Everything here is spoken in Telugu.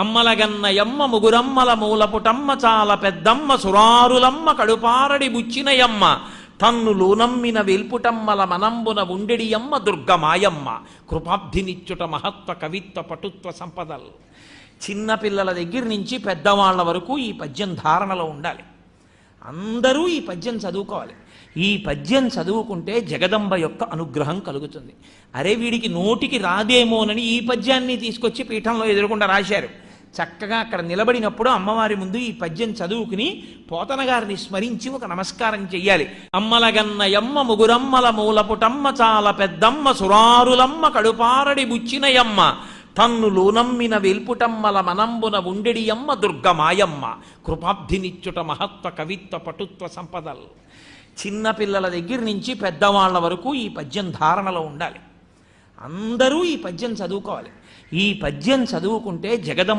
అమ్మలగన్నయమ్మ ముగురమ్మల మూలపుటమ్మ చాలా పెద్దమ్మ సురారులమ్మ కడుపారడి బుచ్చినయమ్మ తన్ను లూనమ్మిన వెల్పుటమ్మల మనంబున ఉండెడియమ్మ దుర్గమాయమ్మ కృపాబ్ధినిచ్చుట మహత్వ కవిత్వ పటుత్వ సంపదల్. చిన్నపిల్లల దగ్గర నుంచి పెద్దవాళ్ల వరకు ఈ పద్యం ధారణలో ఉండాలి. అందరూ ఈ పద్యం చదువుకోవాలి. ఈ పద్యం చదువుకుంటే జగదంబ యొక్క అనుగ్రహం కలుగుతుంది. అరే వీడికి నోటికి రాదేమోనని ఈ పద్యాన్ని తీసుకొచ్చి పీఠంలో ఎదురుకుండా రాశారు. చక్కగా అక్కడ నిలబడినప్పుడు అమ్మవారి ముందు ఈ పద్యం చదువుకుని పోతన గారిని స్మరించి ఒక నమస్కారం చెయ్యాలి. అమ్మలగన్నయమ్మ ముగురమ్మల మూలపుటమ్మ చాలా పెద్దమ్మ సురారులమ్మ కడుపారడి బుచ్చినయమ్మ తన్ను లూనమ్మిన వెల్పుటమ్మల మనంబున ఉండెడియమ్మ దుర్గమాయమ్మ కృపాబ్ధినిచ్చుట మహత్వ కవిత్వ పటుత్వ సంపదల్. చిన్నపిల్లల దగ్గర నుంచి పెద్దవాళ్ల వరకు ఈ పద్యం ధారణలో ఉండాలి. అందరూ ఈ పద్యం చదువుకోవాలి. ఈ పద్యం చదువుకుంటే జగదంబ